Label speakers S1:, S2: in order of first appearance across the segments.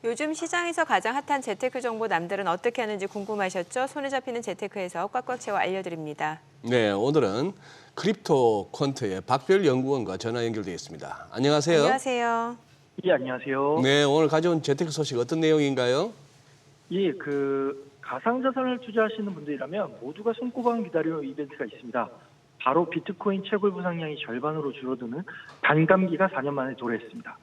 S1: 요즘 시장에서 가장 핫한 재테크 정보 남들은 어떻게 하는지 궁금하셨죠? 손에 잡히는 재테크에서 꽉꽉 채워 알려드립니다.
S2: 네, 오늘은 크립토 퀀트의 박별 연구원과 전화 연결되어 있습니다. 안녕하세요.
S1: 안녕하세요.
S3: 예, 안녕하세요.
S2: 네, 오늘 가져온 재테크 소식 어떤 내용인가요?
S3: 예, 가상자산을 투자하시는 분들이라면 모두가 손꼽아 기다리는 이벤트가 있습니다. 바로 비트코인 채굴 부상량이 절반으로 줄어드는 반감기가 4년 만에 도래했습니다.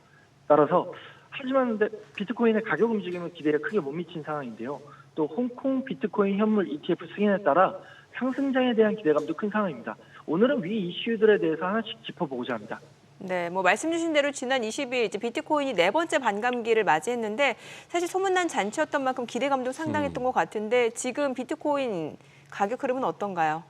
S3: 따라서 하지만 비트코인의 가격 움직임은 기대에 크게 못 미친 상황인데요. 또 홍콩 비트코인 현물 ETF 승인에 따라 상승장에 대한 기대감도 큰 상황입니다. 오늘은 위 이슈들에 대해서 하나씩 짚어보고자 합니다.
S1: 네, 말씀 주신 대로 지난 20일 이제 비트코인이 네 번째 반감기를 맞이했는데 사실 소문난 잔치였던 만큼 기대감도 상당했던 것 같은데 지금 비트코인 가격 흐름은 어떤가요?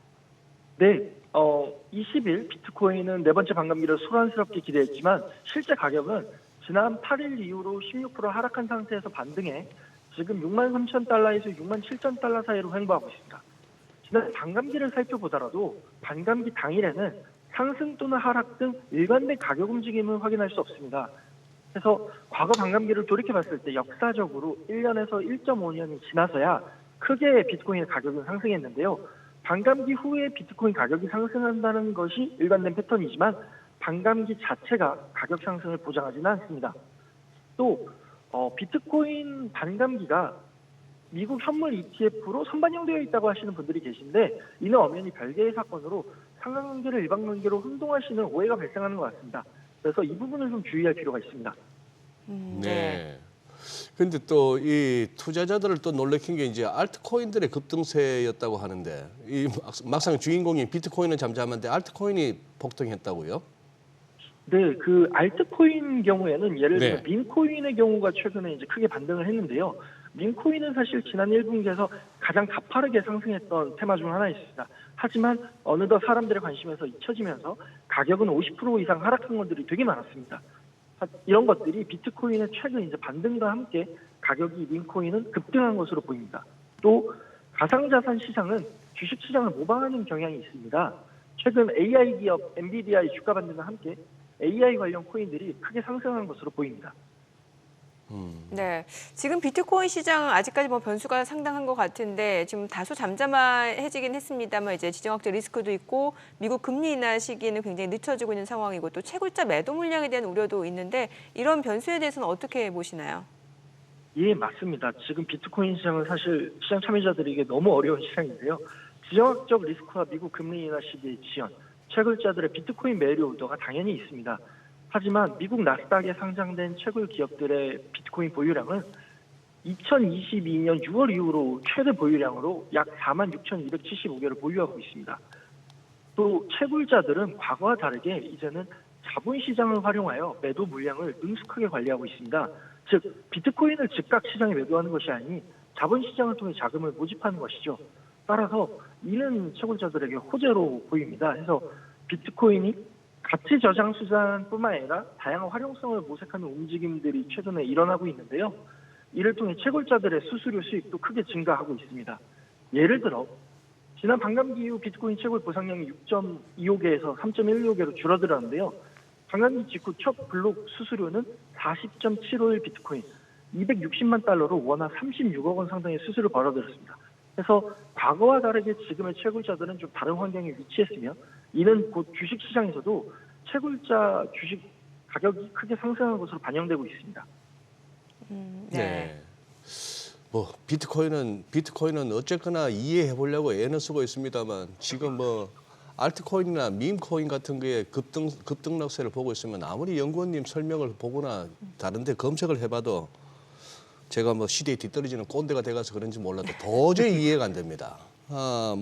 S3: 네, 20일 비트코인은 네 번째 반감기를 소란스럽게 기대했지만 실제 가격은 지난 8일 이후로 16% 하락한 상태에서 반등해 지금 63,000달러에서 67,000달러 사이로 횡보하고 있습니다. 지난 반감기를 살펴보더라도 반감기 당일에는 상승 또는 하락 등 일관된 가격 움직임을 확인할 수 없습니다. 그래서 과거 반감기를 돌이켜봤을 때 역사적으로 1년에서 1.5년이 지나서야 크게 비트코인의 가격은 상승했는데요. 반감기 후에 비트코인 가격이 상승한다는 것이 일관된 패턴이지만 반감기 자체가 가격 상승을 보장하지는 않습니다. 또 비트코인 반감기가 미국 현물 ETF로 선반영되어 있다고 하시는 분들이 계신데 이는 엄연히 별개의 사건으로 상관관계를 일반관계로 혼동하시는 오해가 발생하는 것 같습니다. 그래서 이 부분을 좀 주의할 필요가 있습니다.
S2: 네. 근데 또 이 투자자들을 또 놀래킨 게 이제 알트코인들의 급등세였다고 하는데 이 막상 주인공인 비트코인은 잠잠한데 알트코인이 폭등했다고요?
S3: 네, 알트코인 경우에는 예를 들면 민코인의 경우가 최근에 이제 크게 반등을 했는데요. 민코인은 사실 지난 1분기에서 가장 가파르게 상승했던 테마 중 하나였습니다. 하지만 어느덧 사람들의 관심에서 잊혀지면서 가격은 50% 이상 하락한 것들이 되게 많았습니다. 이런 것들이 비트코인의 최근 이제 반등과 함께 가격이 민코인은 급등한 것으로 보입니다. 또 가상자산 시장은 주식 시장을 모방하는 경향이 있습니다. 최근 AI 기업 엔비디아의 주가 반등과 함께 AI 관련 코인들이 크게 상승한 것으로 보입니다.
S1: 네, 지금 비트코인 시장은 아직까지 변수가 상당한 것 같은데 지금 다소 잠잠해지긴 했습니다만 이제 지정학적 리스크도 있고 미국 금리 인하 시기는 굉장히 늦춰지고 있는 상황이고 또 채굴자 매도 물량에 대한 우려도 있는데 이런 변수에 대해서는 어떻게 보시나요?
S3: 예, 맞습니다. 지금 비트코인 시장은 사실 시장 참여자들에게 너무 어려운 시장인데요. 지정학적 리스크와 미국 금리 인하 시기의 지연, 채굴자들의 비트코인 매류 의도가 당연히 있습니다. 하지만 미국 나스닥에 상장된 채굴 기업들의 비트코인 보유량은 2022년 6월 이후로 최대 보유량으로 약 46,275개를 보유하고 있습니다. 또 채굴자들은 과거와 다르게 이제는 자본시장을 활용하여 매도 물량을 능숙하게 관리하고 있습니다. 즉 비트코인을 즉각 시장에 매도하는 것이 아니 자본시장을 통해 자금을 모집하는 것이죠. 따라서 이는 채굴자들에게 호재로 보입니다. 그래서 비트코인이 가치 저장 수단뿐만 아니라 다양한 활용성을 모색하는 움직임들이 최근에 일어나고 있는데요. 이를 통해 채굴자들의 수수료 수익도 크게 증가하고 있습니다. 예를 들어 지난 반감기 이후 비트코인 채굴 보상량이 6.25개에서 3.16개로 줄어들었는데요. 반감기 직후 첫 블록 수수료는 40.751 비트코인, 260만 달러로 원화 36억 원 상당의 수수료를 벌어들였습니다. 그래서 과거와 다르게 지금의 채굴자들은 좀 다른 환경에 위치했으며 이는 곧 주식시장에서도 채굴자 주식 가격이 크게 상승한 것으로 반영되고 있습니다.
S2: 네. 비트코인은 어쨌거나 이해해 보려고 애는 쓰고 있습니다만 지금 알트코인이나 밈코인 같은 거에 급등락세를 보고 있으면 아무리 연구원님 설명을 보거나 다른데 검색을 해봐도 제가 시대에 뒤떨어지는 꼰대가 돼가서 그런지 몰라도 도저히 이해가 안 됩니다.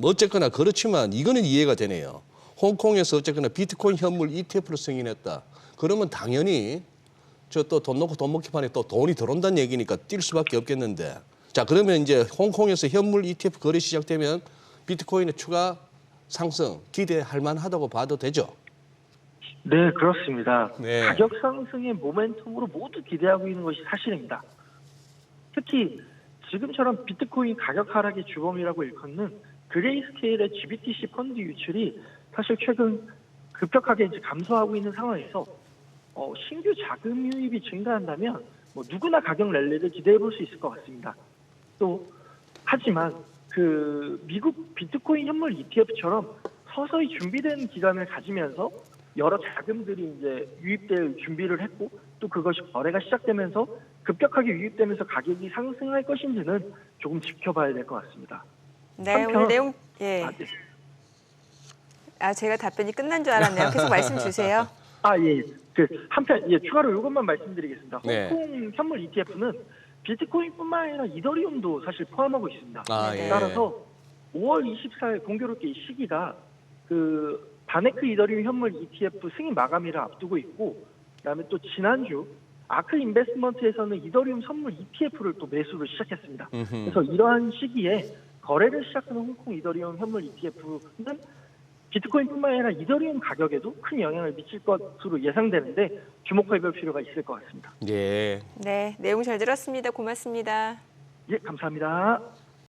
S2: 어쨌거나 그렇지만 이거는 이해가 되네요. 홍콩에서 어쨌거나 비트코인 현물 ETF를 승인했다. 그러면 당연히 저 또 돈 놓고 돈 먹기 판에 또 돈이 들어온다는 얘기니까 뛸 수밖에 없겠는데. 자, 그러면 이제 홍콩에서 현물 ETF 거래 시작되면 비트코인의 추가 상승 기대할 만하다고 봐도 되죠?
S3: 네, 그렇습니다.
S2: 네.
S3: 가격 상승의 모멘텀으로 모두 기대하고 있는 것이 사실입니다. 특히 지금처럼 비트코인 가격 하락의 주범이라고 일컫는 그레이스케일의 GBTC 펀드 유출이 사실 최근 급격하게 이제 감소하고 있는 상황에서 신규 자금 유입이 증가한다면 뭐 누구나 가격 랠리를 기대해 볼 수 있을 것 같습니다. 또 하지만 그 미국 비트코인 현물 ETF처럼 서서히 준비된 기간을 가지면서 여러 자금들이 이제 유입될 준비를 했고 또 그것이 거래가 시작되면서 급격하게 유입되면서 가격이 상승할 것인지는 조금 지켜봐야 될 것 같습니다.
S1: 네,
S3: 한편-
S1: 오늘 내용 예.
S3: 네.
S1: 제가 답변이 끝난 줄 알았네요. 계속 말씀 주세요.
S3: 예. 그 한편 추가로 이것만 말씀드리겠습니다.
S2: 네.
S3: 홍콩 현물 ETF는 비트코인뿐만 아니라 이더리움도 사실 포함하고 있습니다.
S2: 아,
S1: 네.
S2: 예.
S3: 따라서 5월 24일 공교롭게 이 시기가 그 바네크 이더리움 현물 ETF 승인 마감일을 앞두고 있고, 그다음에 또 지난주 아크 인베스트먼트에서는 이더리움 선물 ETF를 또 매수를 시작했습니다. 그래서 이러한 시기에 거래를 시작하는 홍콩 이더리움 현물 ETF는 비트코인뿐만 아니라 이더리움 가격에도 큰 영향을 미칠 것으로 예상되는데 주목해볼 필요가 있을 것 같습니다.
S2: 예.
S1: 네, 내용 잘 들었습니다. 고맙습니다.
S3: 예, 감사합니다.